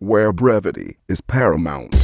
where brevity is paramount.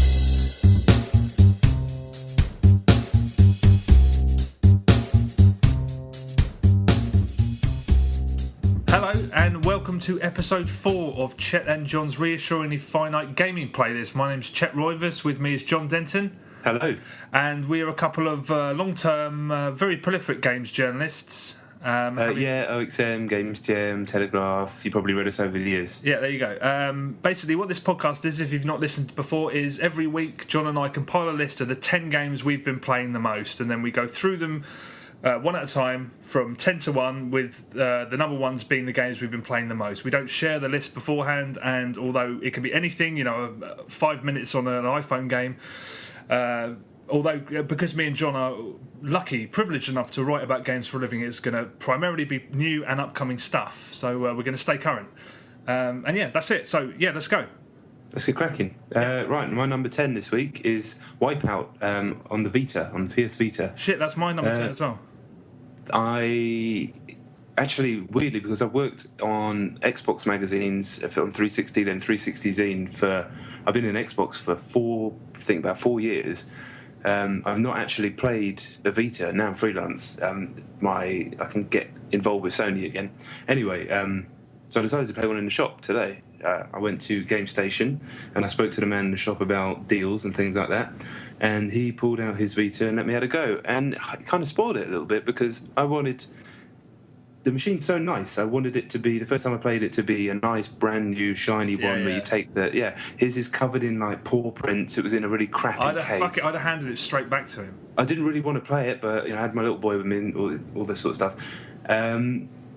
Hello and welcome to episode 4 of Chet and John's reassuringly finite gaming playlist. My name's Chet Roivas, with me is John Denton. Hello. And we are a couple of long-term, very prolific games journalists. OXM, Games Jam, Telegraph. You probably read us over the years. Yeah, there you go. Basically, what this podcast is, if you've not listened before, is every week John and I compile a list of the 10 games we've been playing the most, and then we go through them one at a time from 10 to 1, with the number ones being the games we've been playing the most. We don't share the list beforehand, and although it can be anything, 5 minutes on an iPhone game, although because me and John are lucky, privileged enough to write about games for a living, it's going to primarily be new and upcoming stuff. So we're going to stay current. And yeah, that's it. So yeah, let's go. Let's get cracking. Right, my number 10 this week is Wipeout on the Vita, on the PS Vita. Shit, that's my number 10 as well. I actually, weirdly, because I've worked on Xbox magazines, on 360 then 360 Zine for, I've been in Xbox for about 4 years. I've not actually played the Vita. Now I'm freelance. I can get involved with Sony again. Anyway, so I decided to play one in the shop today. I went to Game Station and I spoke to the man in the shop about deals and things like that. And he pulled out his Vita and let me have a go. And I kind of spoiled it a little bit because the machine's so nice. I wanted it to be, the first time I played it, to be a nice, brand new, shiny one where you take his is covered in like paw prints. It was in a really crappy case. I'd have handed it straight back to him. I didn't really want to play it, but I had my little boy with me and all this sort of stuff.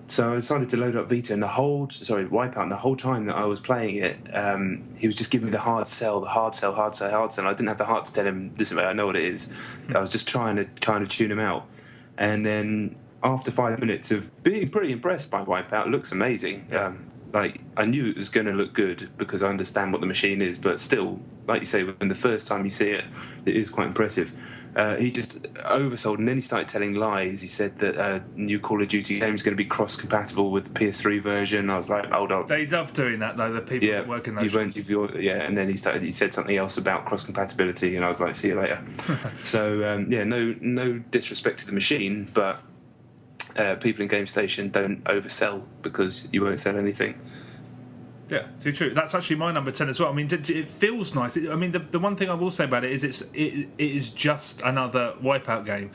So I decided to load up Vita, and Wipeout, and the whole time that I was playing it, he was just giving me the hard sell. I didn't have the heart to tell him, listen, mate, I know what it is. I was just trying to kind of tune him out. And then after 5 minutes of being pretty impressed by Wipeout, it looks amazing. I knew it was going to look good because I understand what the machine is, but still, like you say, when the first time you see it, it is quite impressive. He just oversold, and then he started telling lies. He said that a new Call of Duty game is going to be cross-compatible with the PS3 version. I was like, hold on. They love doing that, though, the people that work in those shops. And then he said something else about cross-compatibility, and I was like, see you later. So, no disrespect to the machine, but people in Game Station don't oversell because you won't sell anything. Yeah, too true. That's actually my number 10 as well. I mean, it feels nice. The one thing I will say about it is it is just another Wipeout game.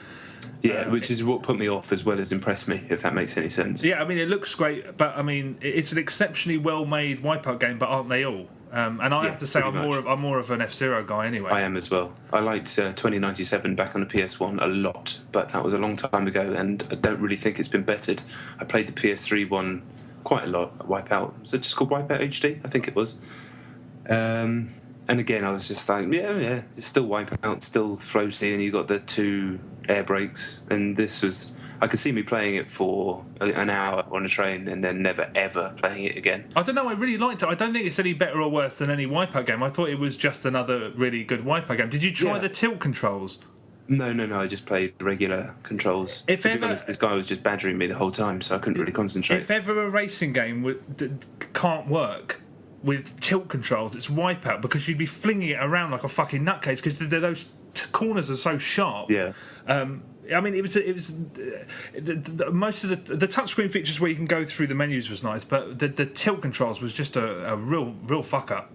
Yeah, which is what put me off as well as impressed me, if that makes any sense. Yeah, I mean, it looks great, but I mean, it's an exceptionally well-made Wipeout game, but aren't they all? And I have to say, I'm more of an F-Zero guy anyway. I am as well. I liked 2097 back on the PS1 a lot, but that was a long time ago, and I don't really think it's been bettered. I played the PS3 one quite a lot at Wipeout. Was it just called Wipeout HD? I think it was. And again, I was just like, yeah, it's still Wipeout, still floaty, and you got the 2 air brakes. And this was, I could see me playing it for an hour on a train and then never ever playing it again. I don't know, I really liked it. I don't think it's any better or worse than any Wipeout game. I thought it was just another really good Wipeout game. Did you try the tilt controls? No, I just played regular controls. To be honest, this guy was just badgering me the whole time, so I couldn't really concentrate. If ever a racing game can't work with tilt controls, it's Wipeout, because you'd be flinging it around like a fucking nutcase because those corners are so sharp. Yeah. I mean, it was most of the touchscreen features where you can go through the menus was nice, but the tilt controls was just a real fuck up.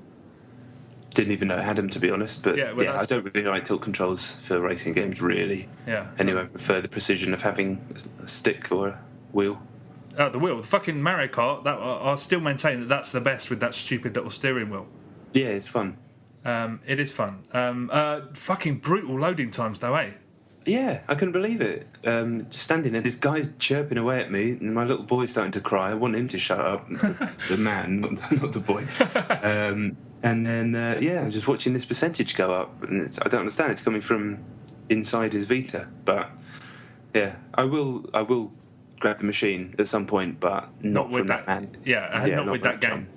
Didn't even know I had them, to be honest, but I don't really like tilt controls for racing games, really. Yeah. Anyway, I prefer the precision of having a stick or a wheel. The wheel, the fucking Mario Kart. I still maintain that that's the best with that stupid little steering wheel. Yeah, it's fun. It is fun. Fucking brutal loading times, though, eh? Yeah, I couldn't believe it. Standing there, this guy's chirping away at me, and my little boy's starting to cry. I want him to shut up. The man, not the boy. And then, I'm just watching this percentage go up, and I don't understand. It's coming from inside his Vita, but yeah, I will grab the machine at some point, but not from that man. Yeah, not with that game.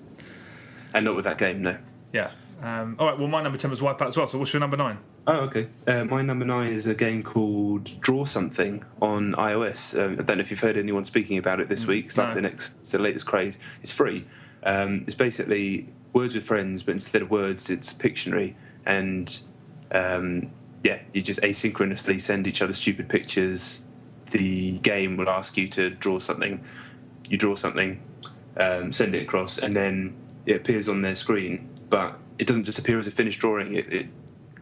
And not with that game, no. Yeah. All right, well, my number 10 was Wipeout as well, so what's your number 9? Oh, okay. My number 9 is a game called Draw Something on iOS. I don't know if you've heard anyone speaking about it this week. It's like the latest craze. It's free. It's basically Words with Friends, but instead of words, it's Pictionary, and you just asynchronously send each other stupid pictures. The game will ask you to draw something. You draw something, send it across, and then it appears on their screen. But it doesn't just appear as a finished drawing. It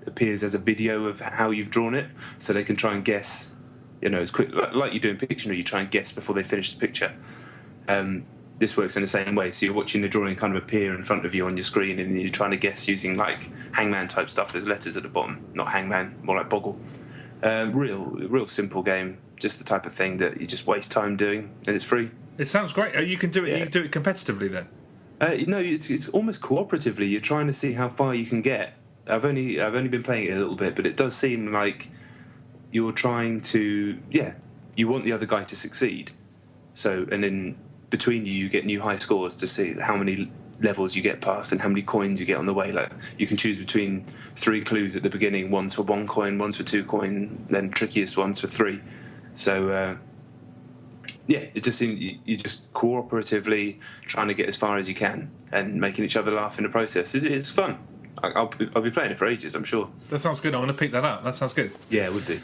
appears as a video of how you've drawn it, so they can try and guess. As quick like you do in Pictionary, you try and guess before they finish the picture. This works in the same way. So you're watching the drawing kind of appear in front of you on your screen, and you're trying to guess using like Hangman type stuff. There's letters at the bottom, not Hangman, more like Boggle. Real simple game, just the type of thing that you just waste time doing, and it's free. It sounds great. You can do it. Yeah. You can do it competitively then. No, it's almost cooperatively. You're trying to see how far you can get. I've only been playing it a little bit, but it does seem like you're trying to. Yeah, you want the other guy to succeed. So, and then between you get new high scores to see how many levels you get past and how many coins you get on the way. Like you can choose between 3 clues at the beginning: one's for 1 coin, one's for 2 coin, then trickiest one's for 3. So. It just seems you're just cooperatively trying to get as far as you can and making each other laugh in the process. It's fun. I'll be playing it for ages, I'm sure. That sounds good. I'm going to pick that up. That sounds good. Yeah, it would do.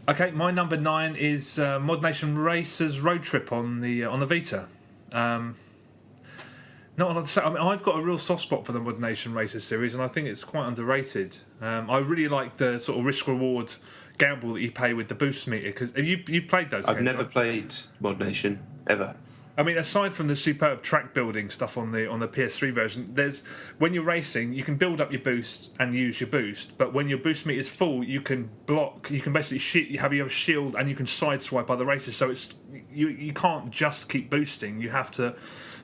Okay, my number 9 is Modnation Racers Road Trip on the Vita. Not a lot to say. I mean, I've got a real soft spot for the Modnation Racers series, and I think it's quite underrated. I really like the sort of risk-reward gamble that you pay with the boost meter, because you've played those games, I've never right? played Modnation ever. I mean, aside from the superb track building stuff on the PS3 version, there's when you're racing, you can build up your boost and use your boost, but when your boost meter is full, you can block. You can basically have a shield, and you can sideswipe other racers. So it's you can't just keep boosting. You have to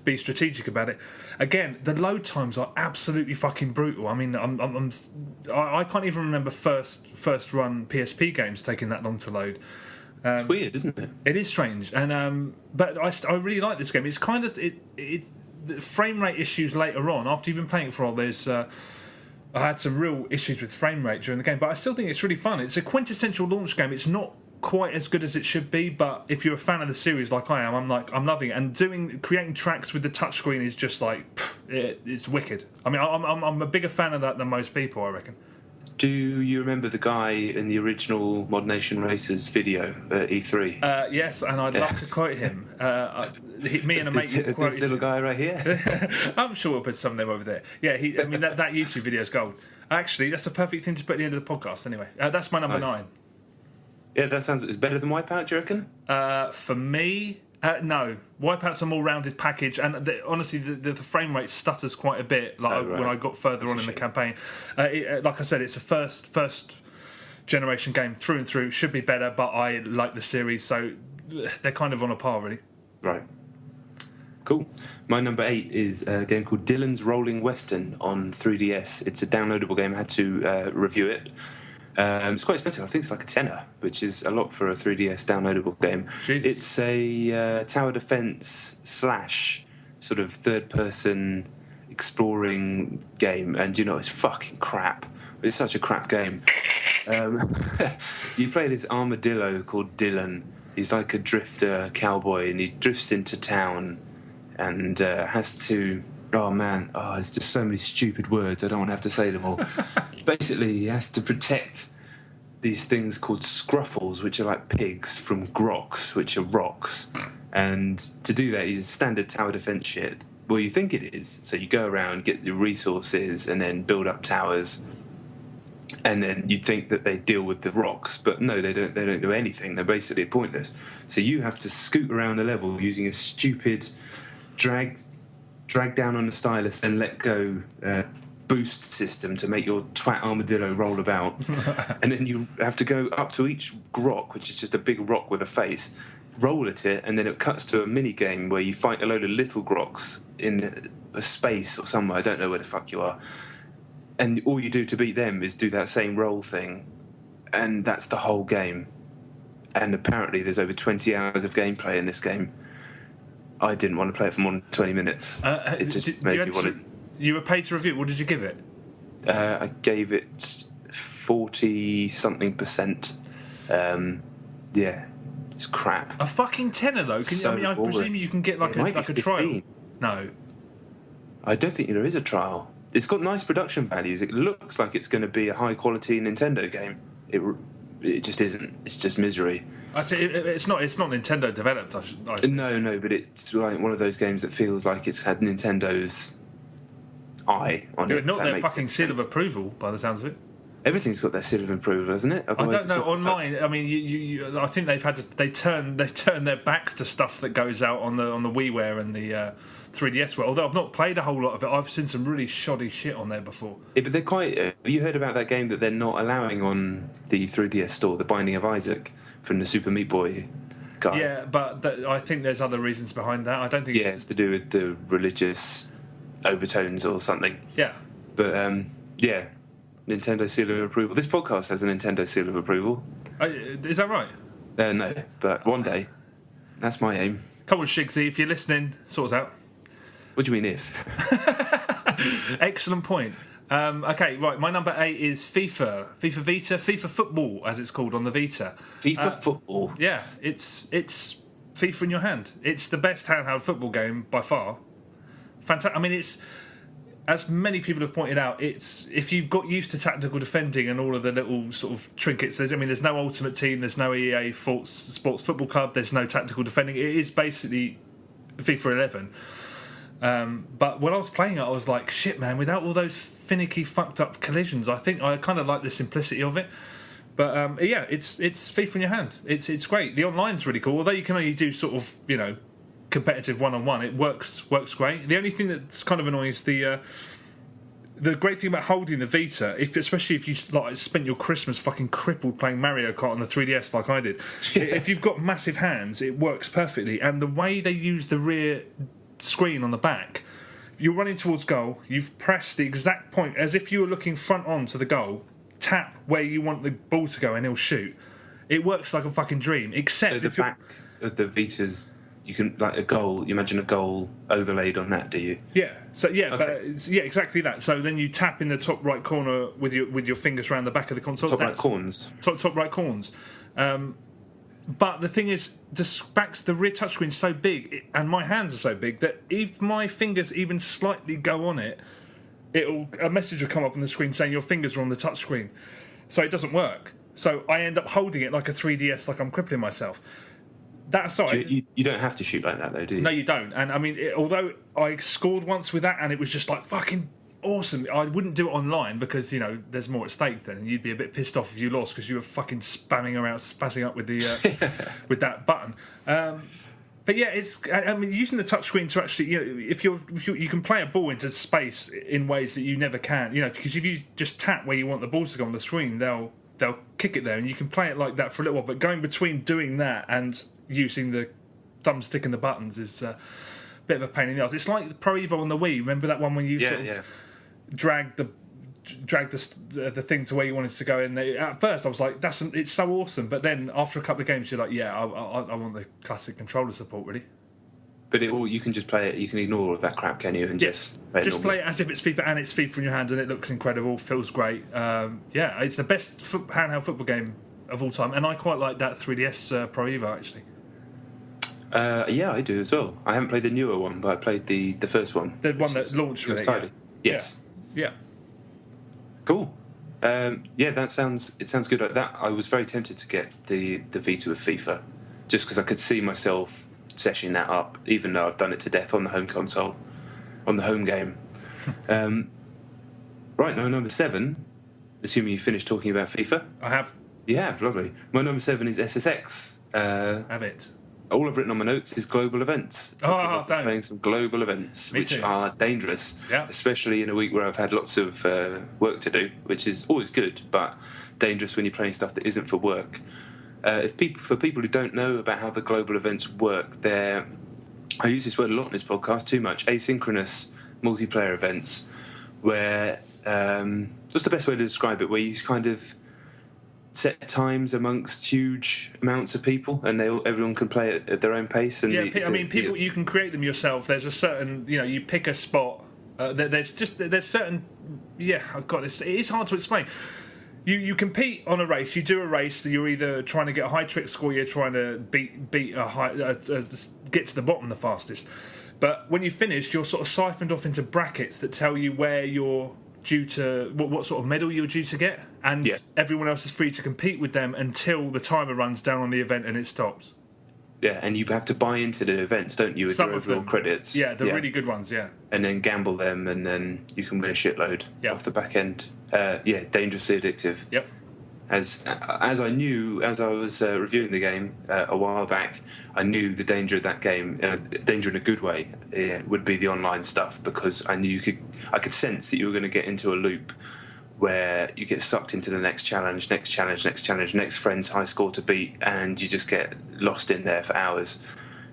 be strategic about it. Again, the load times are absolutely fucking brutal. I mean, I can't even remember first run PSP games taking that long to load. It's weird, isn't it? It is strange, and but I really like this game. It's kind of the frame rate issues later on. After you've been playing it for a while, there's I had some real issues with frame rate during the game, but I still think it's really fun. It's a quintessential launch game. It's not quite as good as it should be, but if you're a fan of the series like I am, I'm loving it. And creating tracks with the touchscreen is just like it's wicked. I mean, I'm a bigger fan of that than most people, I reckon. Do you remember the guy in the original Modnation Racers video at E3? Yes, and I'd love to quote him. Me and a mate quoted this little guy right here. I'm sure we'll put some of them over there. Yeah, that YouTube video is gold. Actually, that's a perfect thing to put at the end of the podcast. Anyway, that's my number 9. Yeah, that sounds better than Wipeout. Do you reckon? For me, no. Wipeout's a more rounded package, and honestly, the frame rate stutters quite a bit. Like when I got further on in the campaign, like I said, it's a first generation game through and through. Should be better, but I like the series, so they're kind of on a par, really. Right. Cool. My number 8 is a game called Dillon's Rolling Western on 3DS. It's a downloadable game. I had to review it. It's quite expensive. I think it's like a tenner, which is a lot for a 3DS downloadable game. Jesus. It's a tower defense / sort of third-person exploring game, and it's fucking crap. It's such a crap game. You play this armadillo called Dillon. He's like a drifter cowboy, and he drifts into town and has to... there's just so many stupid words. I don't want to have to say them all. Basically, he has to protect these things called scruffles, which are like pigs, from groks, which are rocks. And to do that, he's standard tower defense shit. Well, you think it is. So you go around, get the resources, and then build up towers. And then you'd think that they deal with the rocks, but no, they don't. They don't do anything. They're basically pointless. So you have to scoot around the level using a stupid drag down on the stylus, then let go boost system to make your twat armadillo roll about. And then you have to go up to each grok, which is just a big rock with a face, roll at it, and then it cuts to a mini game where you fight a load of little groks in a space or somewhere. I don't know where the fuck you are. And all you do to beat them is do that same roll thing. And that's the whole game. And apparently there's over 20 hours of gameplay in this game. I didn't want to play it for more than 20 minutes. It just made me want to... You were paid to review it. What did you give it? I gave it 40-something%. Yeah, it's crap. A fucking tenner, though. I presume you can get like a trial. No. I don't think there is a trial. It's got nice production values. It looks like it's going to be a high-quality Nintendo game. It just isn't. It's just misery. I say it's not Nintendo developed. I say. No, but it's like one of those games that feels like it's had Nintendo's eye on it. Not their fucking seal of approval, by the sounds of it. Everything's got their seal of approval, hasn't it? Otherwise, I don't know. Online, I mean, I think they've had they turn their backs to stuff that goes out on the WiiWare and the 3DS. Although I've not played a whole lot of it, I've seen some really shoddy shit on there before. Yeah, but they're quite. Have you heard about that game that they're not allowing on the 3DS store, The Binding of Isaac, from the Super Meat Boy guy? Yeah, but I think there's other reasons behind that. I don't think. Yeah, it's to do with the religious overtones or something. Yeah. But yeah, Nintendo seal of approval. This podcast has a Nintendo seal of approval. Is that right? No, but one day. That's my aim. Come on, Shigsy, if you're listening, sort us out. What do you mean if? Excellent point. Okay, right. My number 8 is FIFA Vita, FIFA Football, as it's called on the Vita. FIFA Football. Yeah, it's FIFA in your hand. It's the best handheld football game by far. Fantastic. I mean, it's, as many people have pointed out, it's, if you've got used to tactical defending and all of the little sort of trinkets, there's no Ultimate Team, there's no EA Sports Football Club, there's no tactical defending. It is basically FIFA 11. But when I was playing it, I was like, shit, man, without all those finicky, fucked up collisions, I think I kind of like the simplicity of it. But yeah, it's FIFA in your hand. It's great. The online's really cool, although you can only do sort of, competitive one-on-one. It works great. The only thing that's kind of annoying is the great thing about holding the Vita, especially if you spent your Christmas fucking crippled playing Mario Kart on the 3DS like I did, if you've got massive hands, it works perfectly. And the way they use the rear screen on the back, you're running towards goal, you've pressed the exact point as if you were looking front on to the goal, tap where you want the ball to go and he'll shoot. It works like a fucking dream, except so the back of the Vita's, you can, like a goal, you imagine a goal overlaid on that, do you? Yeah. So yeah, Okay. but exactly that. So then you tap in the top right corner with your fingers around the back of the console. Top right corners. Top right corners. But the thing is, the rear touchscreen's so big, and my hands are so big, that if my fingers even slightly go on it, a message will come up on the screen saying your fingers are on the touchscreen. So it doesn't work. So I end up holding it like a 3DS, like I'm crippling myself. That aside, you don't have to shoot like that, though, do you? No, you don't. And I mean, although I scored once with that, and it was just like fucking awesome, I wouldn't do it online because there's more at stake then, and you'd be a bit pissed off if you lost because you were fucking spazzing up with the with that button. But yeah, using the touchscreen to actually, if you can play a ball into space in ways that you never can, because if you just tap where you want the ball to go on the screen, they'll kick it there, and you can play it like that for a little while. But going between doing that and using the thumbstick and the buttons is a bit of a pain in the ass. It's like Pro Evo on the Wii. Remember that one when you drag the thing to where you wanted to go in? At first I was like, it's so awesome, but then after a couple of games you're like, yeah, I want the classic controller support, really. But you can just play it, you can ignore all of that crap, can you? And just play it as if it's FIFA, and it's FIFA in your hand, and it looks incredible, feels great. Yeah, it's the best handheld football game of all time, and I quite like that 3DS Pro Evo, actually. Yeah, I do as well. I haven't played the newer one, but I played the first one. The one that launched with it, yeah. Yes. Yeah. Cool. Yeah, it sounds good. That I was very tempted to get the Vita with FIFA, just because I could see myself seshing that up, even though I've done it to death on the home console, on the home game. Right, now number 7, assuming you finished talking about FIFA. I have. You have, lovely. My number 7 is SSX. Have it. All I've written on my notes is global events. Oh, damn. Playing some global events, which are dangerous, yeah. Especially in a week where I've had lots of work to do, which is always good, but dangerous when you're playing stuff that isn't for work. For people who don't know about how the global events work, I use this word a lot in this podcast, too much, asynchronous multiplayer events, where, what's the best way to describe it, where you kind of set times amongst huge amounts of people, and everyone can play it at their own pace. And people, you can create them yourself. There's a certain, you pick a spot. There's certain, it is hard to explain. You compete on a race. You do a race. You're either trying to get a high trick score. You're trying to beat a high, get to the bottom the fastest. But when you finish, you're sort of siphoned off into brackets that tell you where you're due to, what sort of medal you're due to get, and everyone else is free to compete with them until the timer runs down on the event and it stops. Yeah, and you have to buy into the events, don't you, with Some your of them. overall credits? Yeah, the really good ones, yeah. And then gamble them, and then you can win a shitload off the back end. Dangerously addictive. Yep. As I knew, as I was reviewing the game a while back, I knew the danger of that game, danger in a good way, would be the online stuff, because I knew I could sense that you were going to get into a loop where you get sucked into the next challenge, next friend's high score to beat, and you just get lost in there for hours.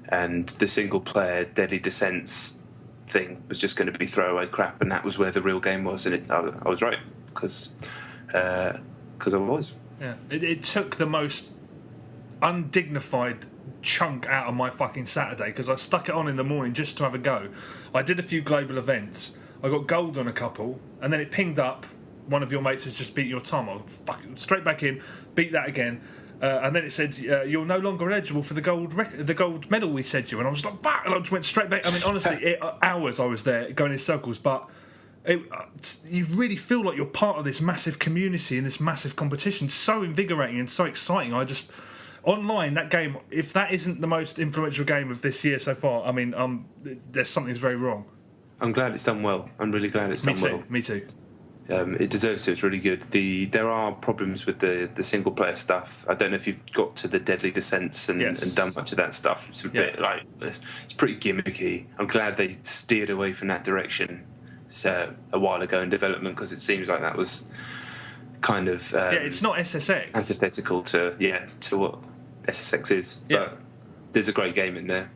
And the single player Deadly Descents thing was just going to be throwaway crap, and that was where the real game was. And I was right, because I was. Yeah, it took the most undignified chunk out of my fucking Saturday, because I stuck it on in the morning just to have a go. I did a few global events. I got gold on a couple, and then it pinged up, one of your mates has just beat your time. I was fucking straight back in, beat that again, and then it said you're no longer eligible for the gold medal we said you, and I was like, fuck, and I just went straight back. I mean, honestly, hours I was there going in circles, but you really feel like you're part of this massive community and this massive competition. So invigorating and so exciting. Online, that game, if that isn't the most influential game of this year so far, I mean, there's something's very wrong. I'm glad it's done well. I'm really glad it's done well. Me too. It deserves to. It's really good. There are problems with the single player stuff. I don't know if you've got to the Deadly Descents and done much of that stuff. It's a bit like, it's pretty gimmicky. I'm glad they steered away from that direction a while ago in development, because it seems like that was kind of it's not SSX, antithetical to what SSX is. But there's a great game in there.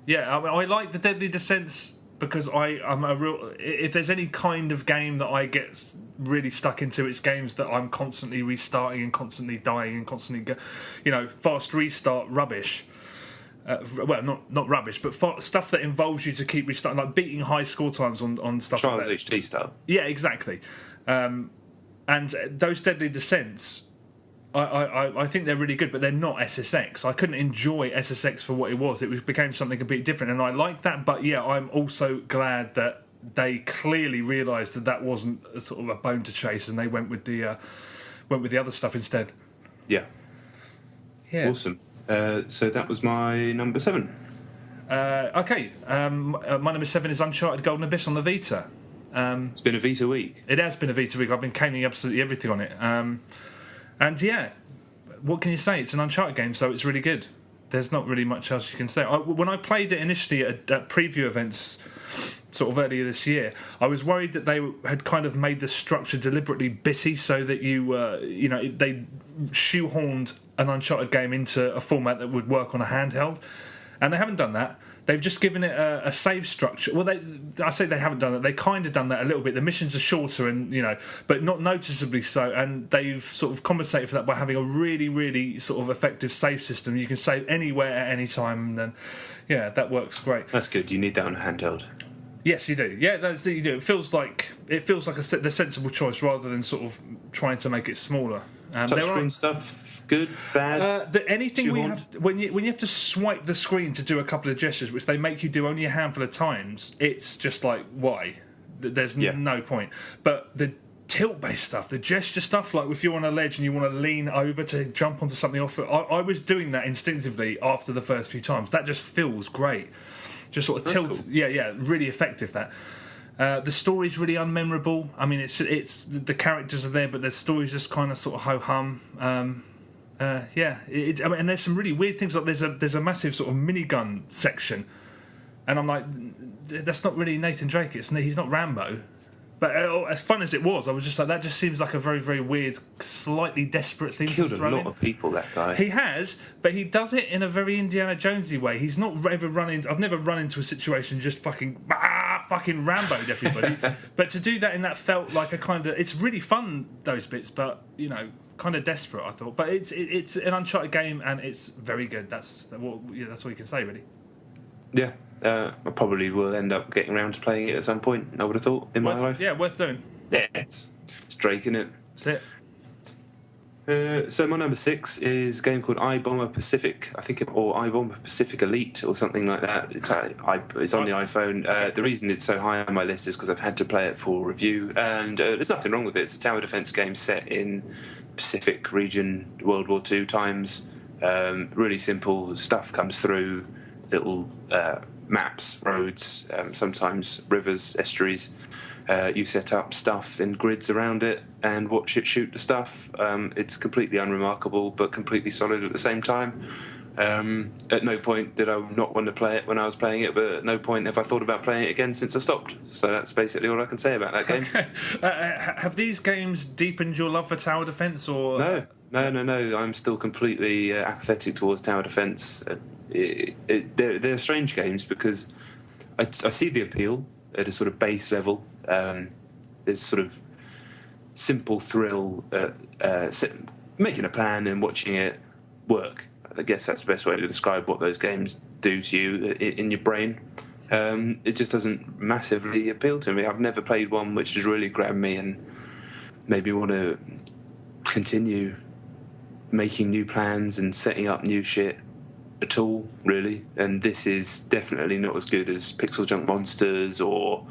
Yeah, I like the Deadly Descents, because I'm a real. If there's any kind of game that I get really stuck into, it's games that I'm constantly restarting and constantly dying and constantly, fast restart rubbish. Well, not rubbish, but stuff that involves you to keep restarting, like beating high score times on stuff. Trials like HT style. Yeah, exactly. And those Deadly Descents, I think they're really good, but they're not SSX. I couldn't enjoy SSX for what it was. It became something completely different, and I like that. But yeah, I'm also glad that they clearly realised that wasn't a sort of a bone to chase, and they went with the other stuff instead. Yeah. Yeah. Awesome. So that was my number 7. Okay. My number 7 is Uncharted Golden Abyss on the Vita. It's been a Vita week. It has been a Vita week. I've been caning absolutely everything on it. And yeah, what can you say? It's an Uncharted game, so it's really good. There's not really much else you can say. When I played it initially at preview events sort of earlier this year, I was worried that they had kind of made the structure deliberately bitty, so that they shoehorned an Uncharted game into a format that would work on a handheld, and they haven't done that. They've just given it a save structure. Well, I say they haven't done that. They kind of done that a little bit. The missions are shorter, and but not noticeably so. And they've sort of compensated for that by having a really, really sort of effective save system. You can save anywhere at any time, and then that works great. That's good. You need that on a handheld. Yes, you do. Yeah, you do. It feels like the sensible choice rather than sort of trying to make it smaller. Touchscreen stuff. Good, bad. Anything when you have to swipe the screen to do a couple of gestures, which they make you do only a handful of times, it's just like, why? There's no point. But the tilt-based stuff, the gesture stuff, like if you're on a ledge and you want to lean over to jump onto something off it, I was doing that instinctively after the first few times. That just feels great. Just sort of tilts. Cool. Yeah, really effective. That. The story's really unmemorable. I mean, it's the characters are there, but the story's just kind of sort of ho-hum. And there's some really weird things. Like there's a massive sort of minigun section, and I'm like, that's not really Nathan Drake. He's not Rambo. But as fun as it was, I was just like, that just seems like a very, very weird, slightly desperate thing to throw in. Killed a lot of people, that guy. He has, but he does it in a very Indiana Jonesy way. He's not ever I've never run into a situation just fucking Rambo'd everybody. But to do that in that felt like a kind of, it's really fun, those bits, but kind of desperate, I thought. But it's an Uncharted game, and it's very good. That's all you can say, really. Yeah. I probably will end up getting around to playing it at some point, I would have thought, in my life. Yeah, worth doing. Yeah, it's Drake, innit? That's it. So my number 6 is a game called iBomber Pacific, or iBomber Pacific Elite, or something like that. It's on the iPhone. The reason it's so high on my list is because I've had to play it for review, and there's nothing wrong with it. It's a tower defense game set in Pacific region, World War II times. Really simple stuff comes through, little maps, roads, sometimes rivers, estuaries. You set up stuff in grids around it and watch it shoot the stuff. It's completely unremarkable but completely solid at the same time. At no point did I not want to play it when I was playing it, but at no point have I thought about playing it again since I stopped. So that's basically all I can say about that game. Have these games deepened your love for tower defense, or...? No. I'm still completely apathetic towards tower defense. They're strange games because I see the appeal at a sort of base level. There's sort of simple thrill making a plan and watching it work. I guess that's the best way to describe what those games do to you in your brain. It just doesn't massively appeal to me. I've never played one which has really grabbed me and made me want to continue making new plans and setting up new shit at all, really. And this is definitely not as good as Pixel Junk Monsters or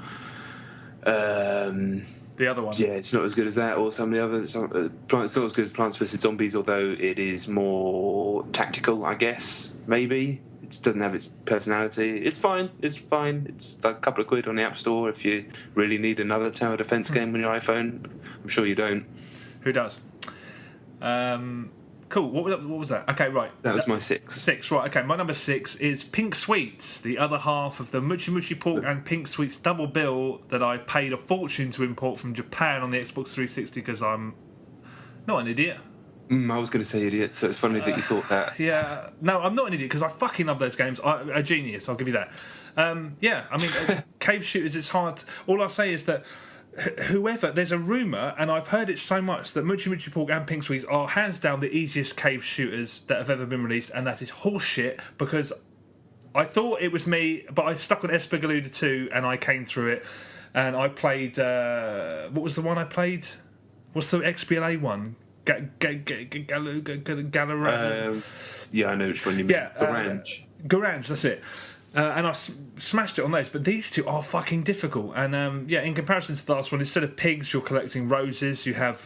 the other one. Yeah, it's not as good as that, or some of the other. It's not as good as Plants vs Zombies, although it is more tactical, I guess. Maybe it doesn't have its personality. It's fine. It's like a couple of quid on the App Store if you really need another tower defense game on your iPhone. I'm sure you don't. Who does? Cool. What was that? Okay, right. That was my 6. 6, right. Okay, my number 6 is Pink Sweets, the other half of the Muchi Muchi Pork and Pink Sweets double bill that I paid a fortune to import from Japan on the Xbox 360 because I'm not an idiot. I was going to say idiot, so it's funny that you thought that. Yeah. No, I'm not an idiot because I fucking love those games. A genius, I'll give you that. Yeah, I mean, cave shooters, it's hard. All I'll say is that whoever, there's a rumour, and I've heard it so much, that Muchi Muchi Pork and Pink Sweets are hands down the easiest cave shooters that have ever been released, and that is horseshit because I thought it was me, but I stuck on Espagaluda 2 and I came through it, and I played. What was the one I played? What's the XBLA one? Galarang. Yeah, I know which one you mean. Garage, that's it. And I smashed it on those, but these two are fucking difficult. And in comparison to the last one, instead of pigs, you're collecting roses. You have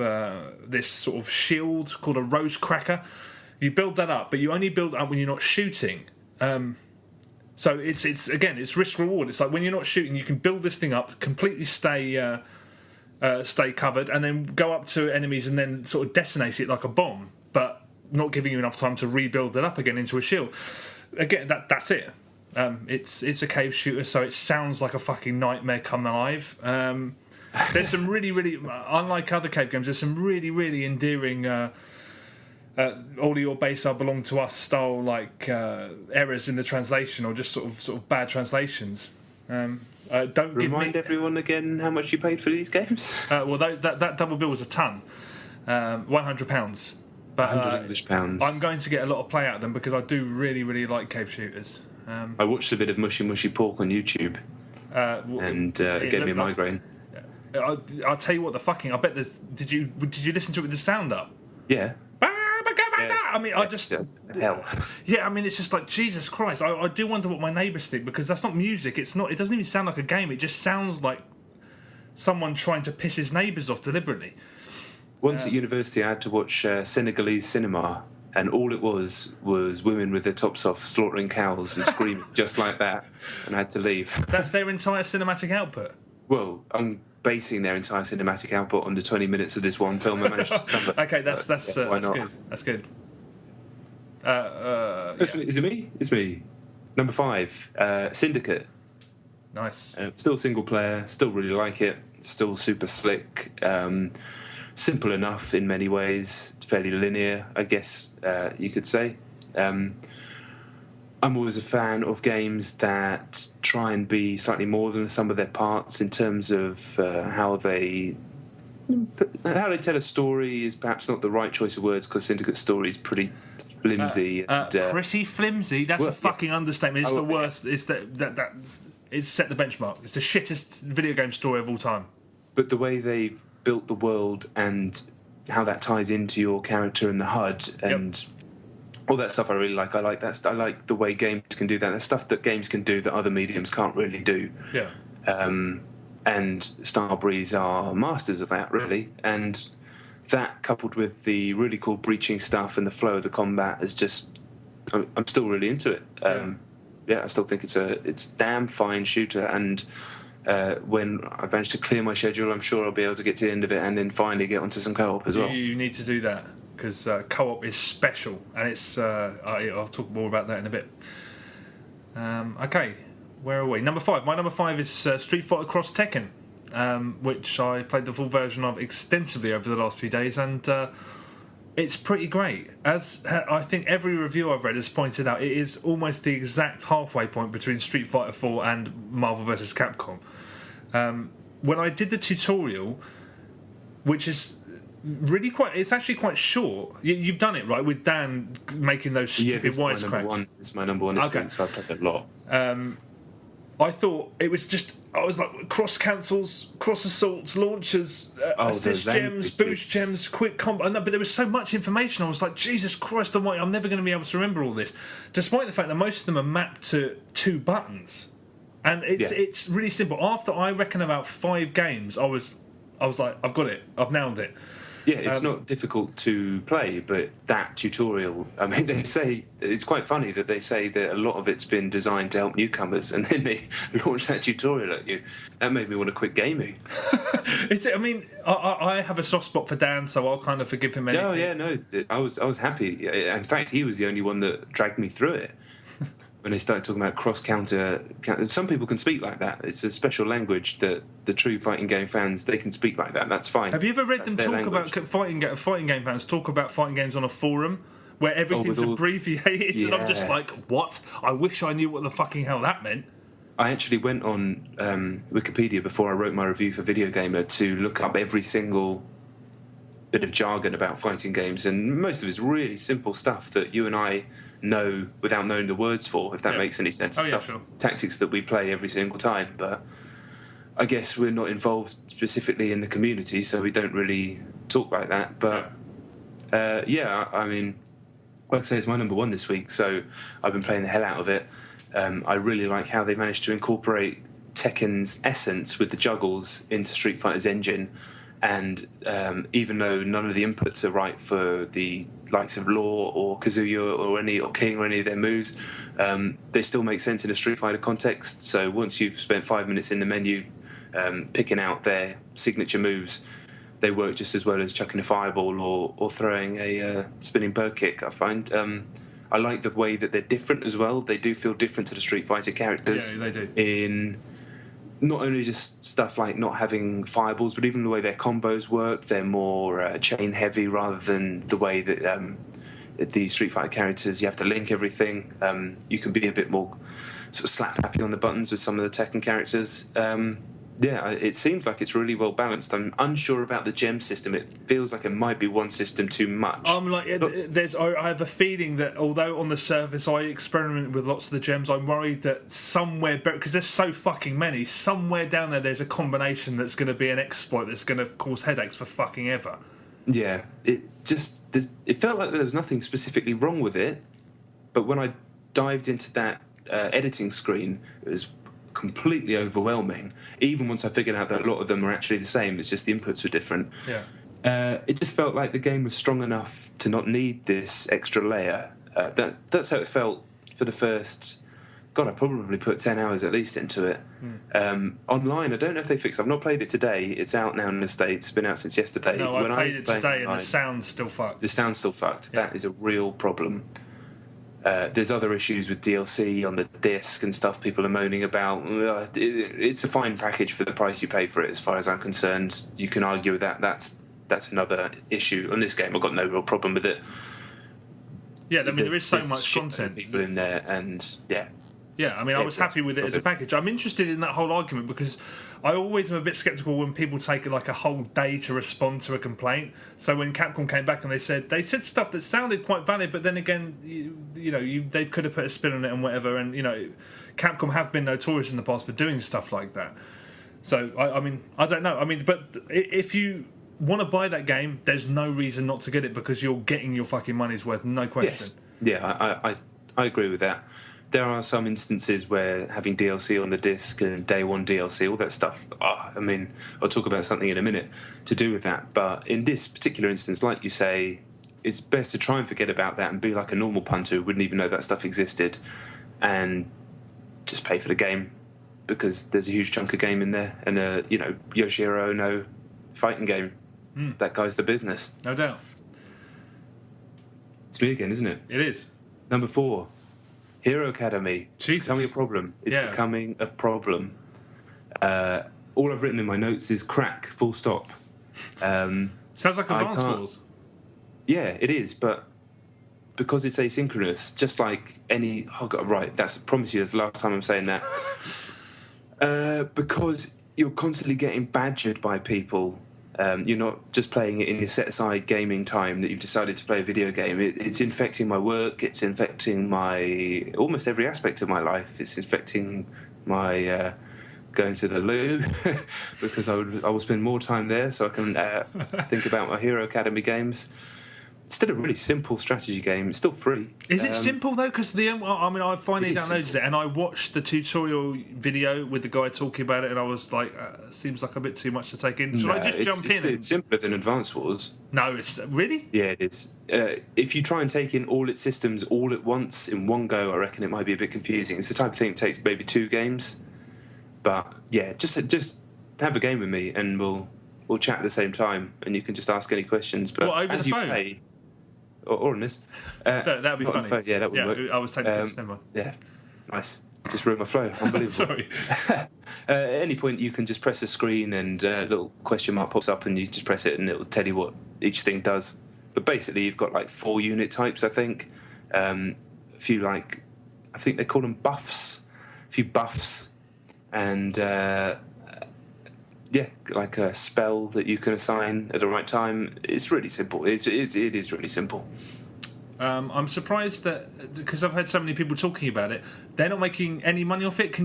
this sort of shield called a rose cracker. You build that up, but you only build it up when you're not shooting. So it's risk reward. It's like when you're not shooting, you can build this thing up, completely stay covered, and then go up to enemies and then sort of detonate it like a bomb, but not giving you enough time to rebuild it up again into a shield. Again, that's it. It's a cave shooter, so it sounds like a fucking nightmare come alive. There's some really, really, unlike other cave games, there's some really, really endearing all your base are belong to us style, like errors in the translation or just sort of bad translations. Don't remind everyone again how much you paid for these games. Well, that double bill was a ton, £100. But, 100 English pounds. I'm going to get a lot of play out of them because I do really, really like cave shooters. I watched a bit of Mushy Mushy Pork on YouTube, and it gave me a migraine. I'll tell you what, I bet did you listen to it with the sound up? Yeah. I mean, hell. Yeah, I mean, it's just like Jesus Christ. I do wonder what my neighbours think because that's not music. It's not. It doesn't even sound like a game. It just sounds like someone trying to piss his neighbours off deliberately. Once at university, I had to watch Senegalese cinema. And all it was women with their tops off slaughtering cows and screaming just like that, and I had to leave. That's their entire cinematic output? Well, I'm basing their entire cinematic output on the 20 minutes of this one film I managed to stumble. Okay, that's good. That's good. Is it me? It's me. Number 5, Syndicate. Nice. Still single player, still really like it, still super slick. Simple enough in many ways, fairly linear, I guess you could say. I'm always a fan of games that try and be slightly more than the sum of their parts in terms of how they tell a story is perhaps not the right choice of words because Syndicate's story is pretty flimsy. Pretty flimsy? That's a fucking understatement. It's the worst. It's that it's set the benchmark. It's the shittest video game story of all time. But the way they've built the world and how that ties into your character and the HUD and all that stuff. I really like. I like the way games can do that. There's stuff that games can do that other mediums can't really do. Yeah. And Starbreeze are masters of that, really. And that, coupled with the really cool breaching stuff and the flow of the combat, is just. I'm still really into it. I still think it's damn fine shooter. And when I manage to clear my schedule, I'm sure I'll be able to get to the end of it and then finally get onto some co-op as well. You need to do that because co-op is special, and it's. I'll talk more about that in a bit. Okay. Where are we? Number 5. My number 5 is Street Fighter Cross Tekken, which I played the full version of extensively over the last few days, and it's pretty great. As I think every review I've read has pointed out, it is almost the exact halfway point between Street Fighter 4 and Marvel vs. Capcom. When I did the tutorial, which is really it's actually quite short. You've done it, right, with Dan making those stupid wisecracks. It's my number one this week, so I've played a lot. I thought it was just. I was like cross cancels, cross assaults, launchers, assist gems, boost gems, quick combo. No, but there was so much information. I was like, Jesus Christ Almighty! I'm never going to be able to remember all this. Despite the fact that most of them are mapped to 2 buttons, and it's really simple. After I reckon about 5 games, I was like, I've got it. I've nailed it. Yeah, it's not difficult to play, but that tutorial, I mean, they say, it's quite funny that they say that a lot of it's been designed to help newcomers, and then they launch that tutorial at you. That made me want to quit gaming. I have a soft spot for Dan, so I'll kind of forgive him anything. Oh, yeah, no, I was happy. In fact, he was the only one that dragged me through it. When they started talking about cross-counter, some people can speak like that. It's a special language that the true fighting game fans, they can speak like that. That's fine. Have you ever read them talk about fighting game fans talk about fighting games on a forum where everything's abbreviated? Yeah. And I'm just like, what? I wish I knew what the fucking hell that meant. I actually went on Wikipedia before I wrote my review for Video Gamer to look up every single bit of jargon about fighting games, and most of it's really simple stuff that you and I know without knowing the words for, if that makes any sense. Tactics that we play every single time, but I guess we're not involved specifically in the community, so we don't really talk like that. But I mean, like I say, it's my number 1 this week, so I've been playing the hell out of it. I really like how they managed to incorporate Tekken's essence with the juggles into Street Fighter's engine. And even though none of the inputs are right for the likes of Law or Kazuya or King or any of their moves, they still make sense in a Street Fighter context. So once you've spent 5 minutes in the menu picking out their signature moves, they work just as well as chucking a fireball or throwing a spinning bird kick, I find. I like the way that they're different as well. They do feel different to the Street Fighter characters. Yeah, they do. In not only just stuff like not having fireballs, but even the way their combos work. They're more chain heavy rather than the way that the Street Fighter characters, you have to link everything. You can be a bit more sort of slap happy on the buttons with some of the Tekken characters. It seems like it's really well balanced. I'm unsure about the gem system. It feels like it might be one system too much. I have a feeling that although on the surface I experiment with lots of the gems, I'm worried that somewhere, because there's so fucking many, somewhere down there's a combination that's going to be an exploit that's going to cause headaches for fucking ever. Yeah, it felt like there was nothing specifically wrong with it, but when I dived into that editing screen, it was completely overwhelming. Even once I figured out that a lot of them are actually the same, it's just the inputs were different. Yeah. It just felt like the game was strong enough to not need this extra layer. That's how it felt for the first. God, I probably put 10 hours at least into it. Online, I don't know if they fixed it. I've not played it today. It's out now in the States. It's been out since yesterday. No, I played it today and the sound's still fucked. The sound's still fucked. Yeah. That is a real problem. There's other issues with DLC on the disc and stuff people are moaning about. It's a fine package for the price you pay for it, as far as I'm concerned. You can argue with that. That's another issue. On this game, I've got no real problem with it. Yeah, I mean, there is so much content. People in there, and yeah. Yeah, I mean, I was happy with it as a package. I'm interested in that whole argument because I always am a bit sceptical when people take like a whole day to respond to a complaint. So when Capcom came back and they said stuff that sounded quite valid, but then again, they could have put a spin on it and whatever. And Capcom have been notorious in the past for doing stuff like that. So I mean, I don't know. I mean, but if you want to buy that game, there's no reason not to get it because you're getting your fucking money's worth, no question. Yes. Yeah, I agree with that. There are some instances where having DLC on the disc and day one DLC, all that stuff, I mean, I'll talk about something in a minute to do with that. But in this particular instance, like you say, it's best to try and forget about that and be like a normal punter who wouldn't even know that stuff existed and just pay for the game because there's a huge chunk of game in there and Yoshihiro Ono fighting game. That guy's the business. No doubt. It's me again, isn't it? It is. Number 4, Hero Academy. Jesus. Becoming a problem. It's becoming a problem. All I've written in my notes is crack, full stop. Sounds like Advance Wars. Yeah, it is, but because it's asynchronous, just like any... Oh, God, right, I promise you that's the last time I'm saying that. Because you're constantly getting badgered by people. You're not just playing it in your set-aside gaming time that you've decided to play a video game. It's infecting my work. It's infecting my almost every aspect of my life. It's infecting my going to the loo because I will spend more time there so I can think about my Hero Academy games. It's still a really simple strategy game. It's still free. Is it simple though? Because I finally downloaded it and I watched the tutorial video with the guy talking about it, and I was like, seems like a bit too much to take in. Should I just jump in? It's simpler than Advance Wars. No, it's really. Yeah, it is. If you try and take in all its systems all at once in one go, I reckon it might be a bit confusing. It's the type of thing that takes maybe 2 games. But yeah, just have a game with me and we'll chat at the same time, and you can just ask any questions. But over as the you phone? Play, or on this. That would be funny. Yeah, that would work. I was taking this. Never mind. Yeah, nice. Just ruined my flow. Unbelievable. Sorry. At any point, you can just press a screen and a little question mark pops up, and you just press it, and it will tell you what each thing does. But basically, you've got like 4 unit types, I think. A few I think they call them buffs. A few buffs, and like a spell that you can assign at the right time. It's really simple. It is really simple. I'm surprised that because I've heard so many people talking about it, they're not making any money off it.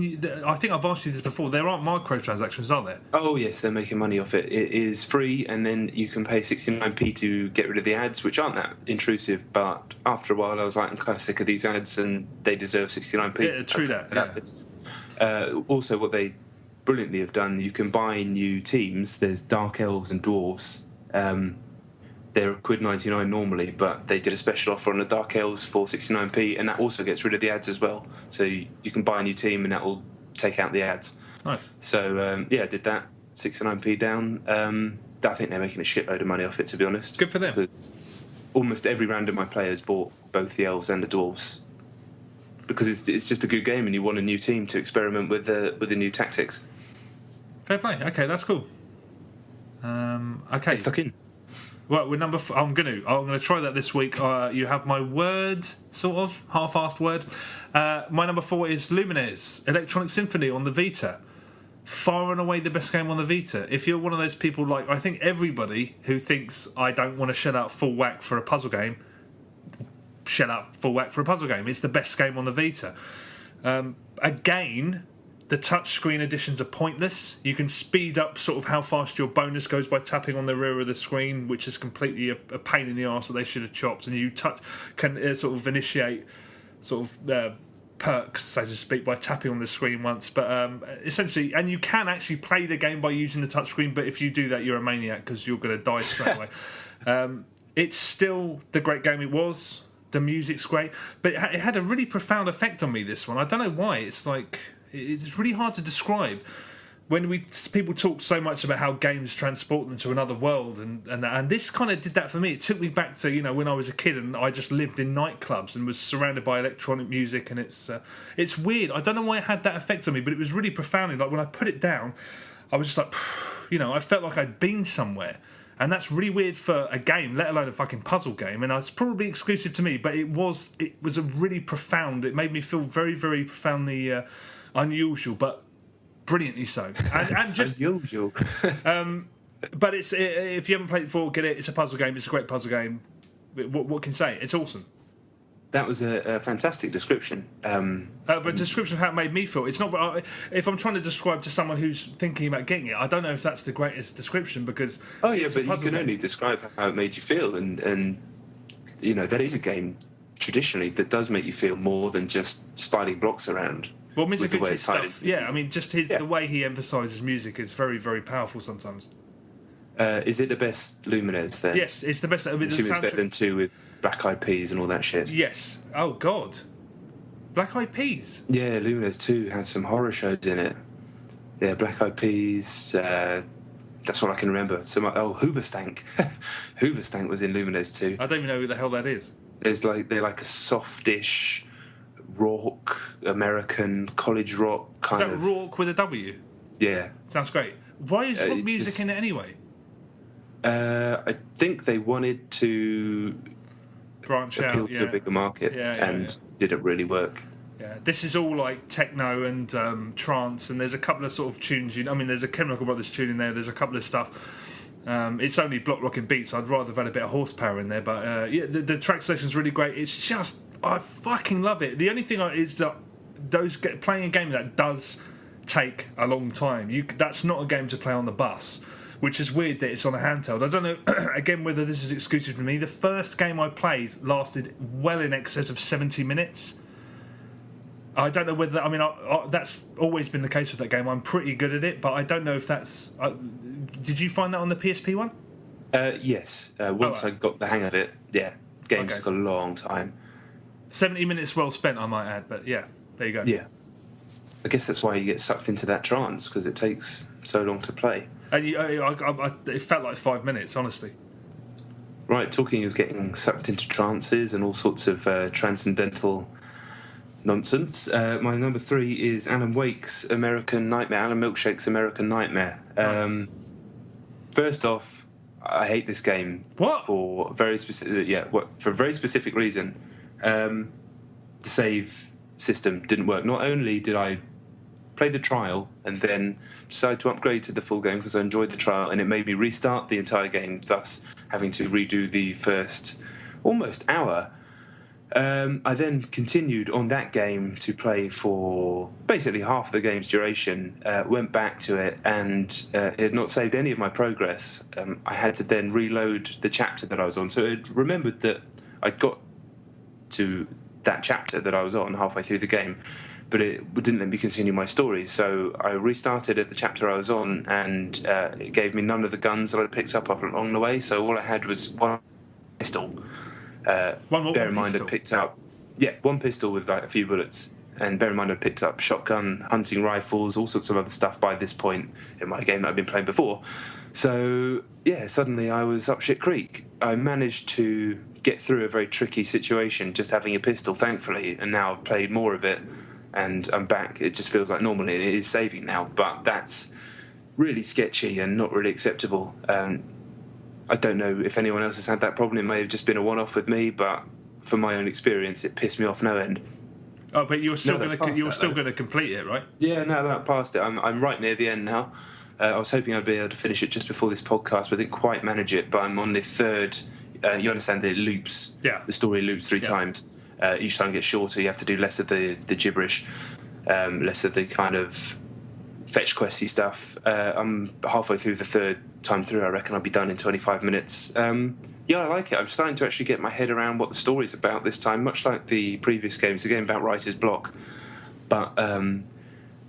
I think I've asked you this before. There aren't microtransactions, are there? Oh yes, they're making money off it. It is free, and then you can pay 69p to get rid of the ads, which aren't that intrusive. But after a while, I was like, I'm kind of sick of these ads, and they deserve 69p. Yeah, true that. Yeah. Also, what they brilliantly have done, you can buy new teams. There's Dark Elves and Dwarves. They're £1.99 normally, but they did a special offer on the Dark Elves for 69p, and that also gets rid of the ads as well. So you can buy a new team, and that will take out the ads. Nice. So I did that, 69p down. I think they're making a shitload of money off it, to be honest. Good for them. Almost every random my players bought both the elves and the dwarves because it's just a good game, and you want a new team to experiment with the new tactics. Fair play. Okay, that's cool. Okay. Get stuck in. Well, we're number. I'm gonna try that this week. You have my word, sort of half-assed word. My number 4 is Lumines, Electronic Symphony on the Vita. Far and away the best game on the Vita. If you're one of those people, like I think everybody who thinks I don't want to shell out full whack for a puzzle game, shell out full whack for a puzzle game. It's the best game on the Vita. Again, the touchscreen editions are pointless. You can speed up sort of how fast your bonus goes by tapping on the rear of the screen, which is completely a pain in the arse that they should have chopped. And you can sort of initiate sort of perks, so to speak, by tapping on the screen once. But essentially, and you can actually play the game by using the touchscreen, but if you do that, you're a maniac because you're going to die straight away. It's still the great game it was. The music's great, but it had a really profound effect on me, this one. I don't know why. It's like... It's really hard to describe when people talk so much about how games transport them to another world, and this kind of did that for me. It took me back to when I was a kid and I just lived in nightclubs and was surrounded by electronic music, and it's weird. I don't know why it had that effect on me, but it was really profound. Like when I put it down, I was just like, I felt like I'd been somewhere. And that's really weird for a game, let alone a fucking puzzle game. And it's probably exclusive to me, but it was a really profound. It made me feel very, very profoundly unusual, but brilliantly so. And just unusual. But if you haven't played it before, get it. It's a puzzle game. It's a great puzzle game. What can you say? It's awesome. that was a fantastic description. But description of how it made me feel. It's not. If I'm trying to describe to someone who's thinking about getting it, I don't know if that's the greatest description because. Oh yeah, but you can only describe how it made you feel, and that is a game traditionally that does make you feel more than just sliding blocks around. Well, Mizuguchi's stuff. Yeah, I mean, just the way he emphasises music is very, very powerful sometimes. Is it the best Lumines then? Yes, it's the best. I mean, it's better than 2 with Black Eyed Peas and all that shit. Yes. Oh God. Black Eyed Peas. Yeah, Lumines 2 has some horror shows in it. Yeah, Black Eyed Peas. That's all I can remember. Hoobastank. Hoobastank was in Lumines 2. I don't even know who the hell that is. They're like a softish rock, American college rock kind of. Is that rock with a W? Yeah. Sounds great. Why is rock music in it anyway? I think they wanted to branch appeal out to a bigger market, and didn't really work. Yeah, this is all like techno and trance, and there's a couple of sort of tunes. There's a Chemical Brothers tune in there. There's a couple of stuff. It's only block rocking beats. I'd rather have had a bit of horsepower in there, but the track selection's really great. It's just I fucking love it. The only thing is that playing a game that does take a long time. That's not a game to play on the bus. Which is weird that it's on a handheld. I don't know, again, whether this is exclusive to me. The first game I played lasted well in excess of 70 minutes. I don't know whether... that's always been the case with that game. I'm pretty good at it, but I don't know if that's... did you find that on the PSP one? Yes. Once I got the hang of it, games took a long time. 70 minutes well spent, I might add, but yeah, there you go. Yeah. I guess that's why you get sucked into that trance, because it takes so long to play. And it felt like 5 minutes, honestly. Right, talking of getting sucked into trances and all sorts of transcendental nonsense, my number 3 is Alan Wake's American Nightmare, Alan Milkshake's American Nightmare. Nice. First off, I hate this game. What? For a very specific reason. The save system didn't work. Not only did I play the trial and then decide to upgrade to the full game because I enjoyed the trial, and it made me restart the entire game, thus having to redo the first almost hour. I then continued on that game to play for basically half the game's duration, went back to it, and it had not saved any of my progress. I had to then reload the chapter that I was on. So it remembered that I got to that chapter that I was on halfway through the game, but it didn't let me continue my story. So I restarted at the chapter I was on, and it gave me none of the guns that I'd picked up along the way. So all I had was one pistol. Bear in mind, I picked up one pistol with like a few bullets, and bear in mind I picked up shotgun, hunting rifles, all sorts of other stuff by this point in my game that I've been playing before. So suddenly I was up shit creek. I managed to get through a very tricky situation just having a pistol, thankfully, and now I've played more of it and I'm back. It just feels like normal. It is saving now, but that's really sketchy and not really acceptable. I don't know if anyone else has had that problem. It may have just been a one-off with me, but from my own experience, it pissed me off no end. Oh, but you're still going to complete it, right? Yeah, no, I passed it. I'm right near the end now. I was hoping I'd be able to finish it just before this podcast, but I didn't quite manage it. But I'm on the third. You understand that it loops. Yeah. The story loops 3 times. Each time it gets shorter. You have to do less of the gibberish, less of the kind of fetch questy stuff. I'm halfway through the third time through. I reckon I'll be done in 25 minutes. I like it. I'm starting to actually get my head around what the story's about this time, much like the previous games. It's a game about writer's block, but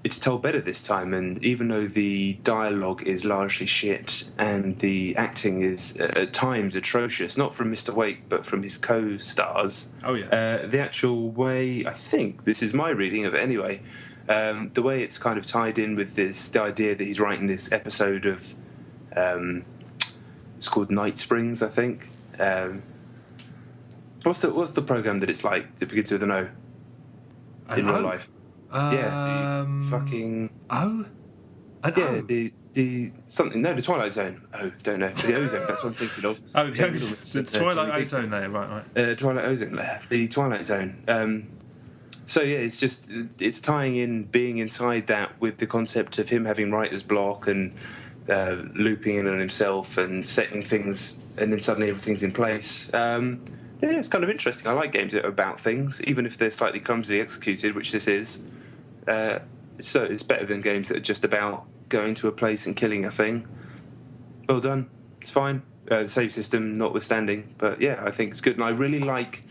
it's told better this time. And even though the dialogue is largely shit and the acting is at times atrocious, not from Mr. Wake but from his co-stars. Oh yeah. The actual way, I think this is my reading of it anyway. The way it's kind of tied in with the idea that he's writing this episode of, it's called Night Springs, I think. What's the program that it's like that begins with an O in real life? The Twilight Zone. Oh, don't know. The Ozone. That's what I'm thinking of. Oh, the Twilight Ozone there, right. Twilight Ozone. The Twilight Zone. So it's tying in being inside that with the concept of him having writer's block and looping in on himself and setting things, and then suddenly everything's in place. Yeah, it's kind of interesting. I like games that are about things, even if they're slightly clumsily executed, which this is. So it's better than games that are just about going to a place and killing a thing. Well done. It's fine. The save system notwithstanding. But yeah, I think it's good. And I really like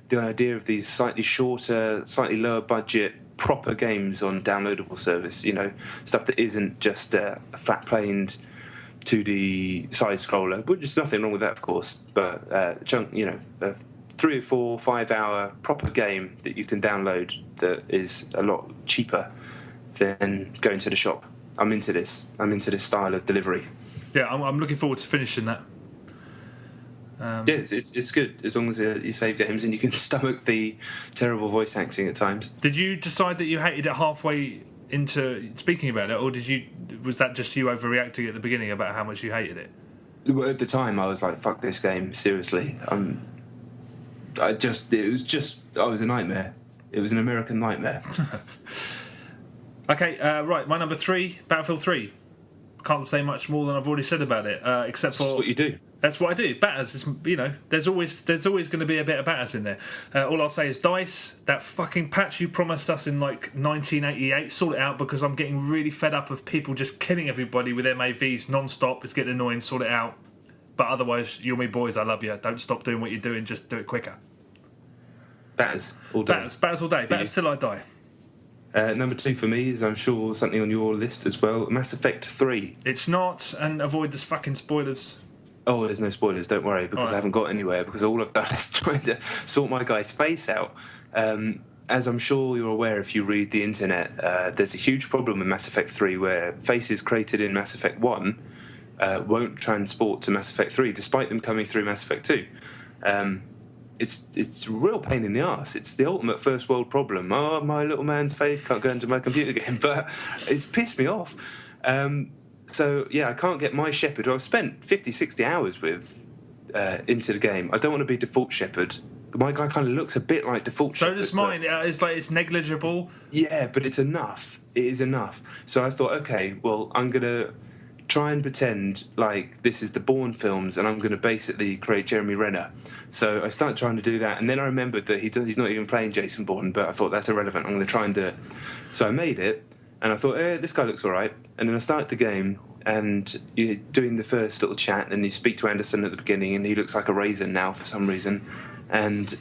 the idea of these slightly shorter, slightly lower budget, proper games on downloadable service. You know, stuff that isn't just a flat-planed 2D side scroller, which is nothing wrong with that, of course. But a 3 or 4, 5 hour proper game that you can download that is a lot cheaper than going to the shop. I'm into this. I'm into this style of delivery. Yeah, I'm looking forward to finishing that. Yes, it's good as long as you save games and you can stomach the terrible voice acting at times. Did you decide that you hated it halfway into speaking about it, or was that just you overreacting at the beginning about how much you hated it? Well, at the time, I was like, "Fuck this game, seriously." I was a nightmare. It was an American nightmare. Okay, right. My number 3, Battlefield 3. Can't say much more than I've already said about it, except for That's what you do. That's what I do. Batters, there's always going to be a bit of batters in there. All I'll say is DICE, that fucking patch you promised us in like 1988, sort it out, because I'm getting really fed up of people just killing everybody with MAVs non-stop. It's getting annoying. Sort it out. But otherwise, you and me boys, I love you. Don't stop doing what you're doing. Just do it quicker. Batters all day. Batters all day. Batters till I die. Number 2 for me is, I'm sure, something on your list as well, Mass Effect 3. It's not, and avoid the fucking spoilers. Oh, there's no spoilers, don't worry, because I haven't got anywhere, because all I've done is trying to sort my guy's face out. As I'm sure you're aware if you read the internet, there's a huge problem in Mass Effect 3 where faces created in Mass Effect 1 won't transport to Mass Effect 3, despite them coming through Mass Effect 2. It's a real pain in the arse. It's the ultimate first world problem. Oh, my little man's face can't go into my computer game, but it's pissed me off. So, yeah, I can't get my Shepard, who I've spent 50, 60 hours with, into the game. I don't want to be default Shepard. My guy kind of looks a bit like default Shepard. So does mine. It's negligible. Yeah, but it's enough. It is enough. So I thought, okay, well, I'm going to try and pretend like this is the Bourne films and I'm going to basically create Jeremy Renner. So I started trying to do that, and then I remembered that he's not even playing Jason Bourne, but I thought that's irrelevant. I'm going to try and do it. So I made it, and I thought, this guy looks all right. And then I started the game, and you're doing the first little chat, and you speak to Anderson at the beginning, and he looks like a raisin now for some reason. And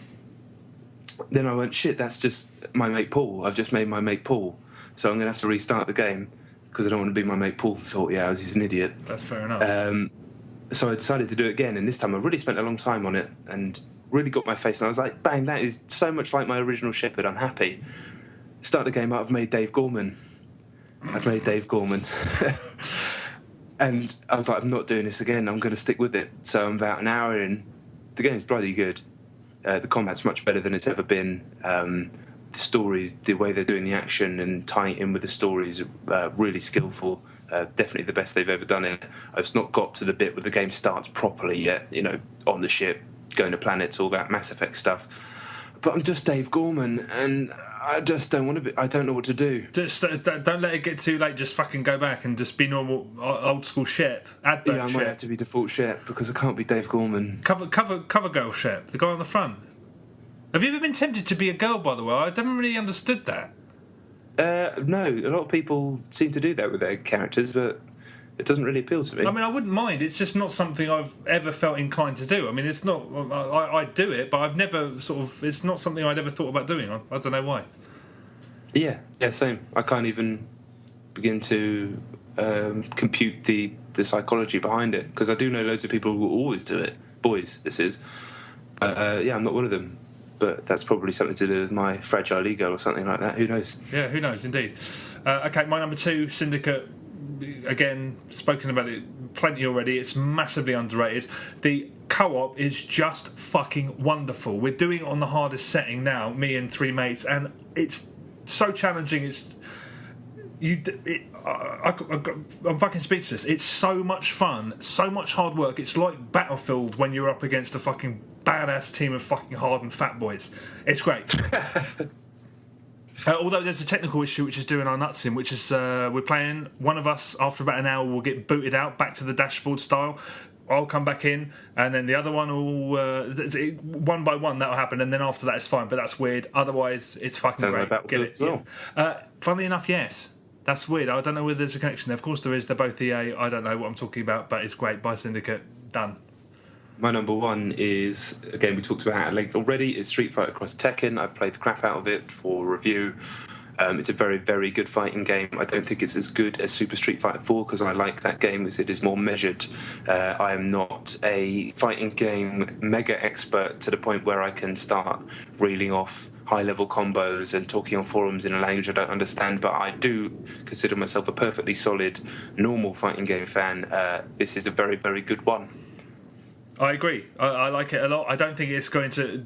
then I went, shit, that's just my mate Paul. I've just made my mate Paul. So I'm going to have to restart the game, because I don't want to be my mate Paul for 40 hours. He's an idiot. That's fair enough. So I decided to do it again, and this time I really spent a long time on it and really got my face, and I was like, bang, that is so much like my original Shepard. I'm happy. Start the game up, I've made Dave Gorman. And I was like, I'm not doing this again. I'm going to stick with it. So I'm about an hour in. The game's bloody good. The combat's much better than it's ever been. The stories, the way they're doing the action and tying it in with the stories, really skillful. Definitely the best they've ever done it. I've not got to the bit where the game starts properly yet, on the ship, going to planets, all that Mass Effect stuff. But I'm just Dave Gorman, and I just don't want to be. I don't know what to do. Just don't let it get too late. Just fucking go back and just be normal, old school Shep. Add that. Yeah, I might have to be default Shep because I can't be Dave Gorman. Cover girl Shep, the guy on the front. Have you ever been tempted to be a girl? By the way, I haven't really understood that. No, a lot of people seem to do that with their characters, but it doesn't really appeal to me. I mean, I wouldn't mind. It's just not something I've ever felt inclined to do. I mean, it's not. I do it, but I've never it's not something I'd ever thought about doing. I don't know why. Yeah, same. I can't even begin to compute the psychology behind it, because I do know loads of people who will always do it. Boys, this is. I'm not one of them. But that's probably something to do with my fragile ego or something like that. Who knows? Yeah, who knows, indeed. Okay, my number 2, Syndicate. Again, spoken about it plenty already. It's massively underrated. The co-op is just fucking wonderful. We're doing it on the hardest setting now, me and 3 mates, and it's so challenging. I'm fucking speechless. It's so much fun, so much hard work. It's like Battlefield when you're up against a fucking badass team of fucking hardened fat boys. It's great. Although there's a technical issue which is doing our nuts in, which is we're playing, one of us after about an hour will get booted out back to the dashboard style. I'll come back in, and then the other one will one by one that'll happen, and then after that it's fine. But that's weird. Otherwise, it's fucking Sounds great. like Battlefield as well. Yeah. Funnily enough, yes. That's weird. I don't know whether there's a connection there. Of course there is. They're both EA. I don't know what I'm talking about, but it's great. By Syndicate. Done. My number one is, again, we talked about it at length already, is Street Fighter Cross Tekken. I've played the crap out of it for review. It's a very, very good fighting game. I don't think it's as good as Super Street Fighter 4 because I like that game as it is more measured. I am not a fighting game mega expert to the point where I can start reeling off high-level combos and talking on forums in a language I don't understand, but I do consider myself a perfectly solid, normal fighting game fan. This is a very, very good one. I agree. I like it a lot. I don't think it's going to...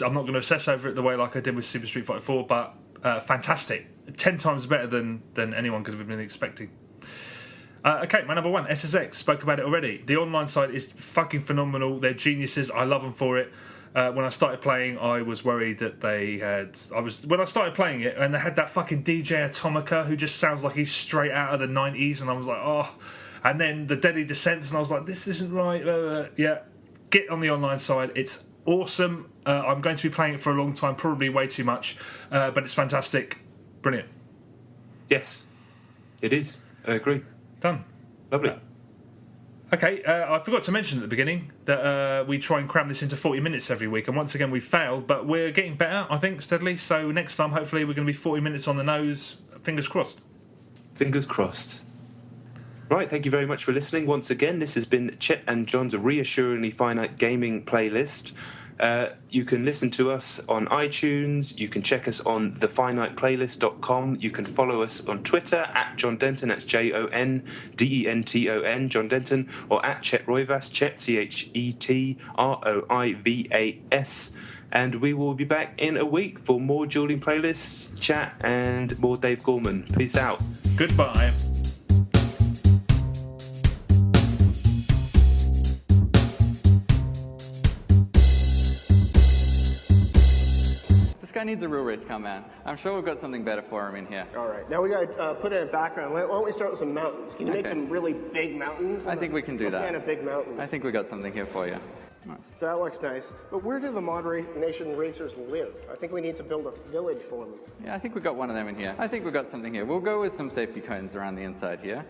I'm not going to obsess over it the way like I did with Super Street Fighter 4, but fantastic. 10 times better than anyone could have been expecting. Okay, my number one, SSX. Spoke about it already. The online side is fucking phenomenal. They're geniuses. I love them for it. When I started playing, I was worried that they had... When I started playing it, and they had that fucking DJ Atomica who just sounds like he's straight out of the 90s, and I was like, oh... And then the Deadly Descents, and I was like, this isn't right. Yeah, get on the online side. It's awesome. I'm going to be playing it for a long time, probably way too much, but it's fantastic. Brilliant. Yes, it is. I agree. Done. Lovely. Okay, I forgot to mention at the beginning that we try and cram this into 40 minutes every week, and once again we failed, but we're getting better, I think, steadily. So next time, hopefully, we're going to be 40 minutes on the nose. Fingers crossed. Fingers crossed. Right, thank you very much for listening. Once again, this has been Chet and John's Reassuringly Finite Gaming playlist. You can listen to us on iTunes. You can check us on thefiniteplaylist.com. You can follow us on Twitter at John Denton, that's JONDENTON, John Denton, or at Chet Roivas, Chet, CHETROIVAS. And we will be back in a week for more dueling playlists, chat, and more Dave Gorman. Peace out. Goodbye. This guy needs a real race car, man. I'm sure we've got something better for him in here. All right, now we got to put in a background. Why don't we start with some mountains? Can you make some really big mountains? I think we can do that. I'm a fan of big mountains. I think we got something here for you. Nice. So that looks nice. But where do the Modnation racers live? I think we need to build a village for them. Yeah, I think we got one of them in here. I think we got something here. We'll go with some safety cones around the inside here.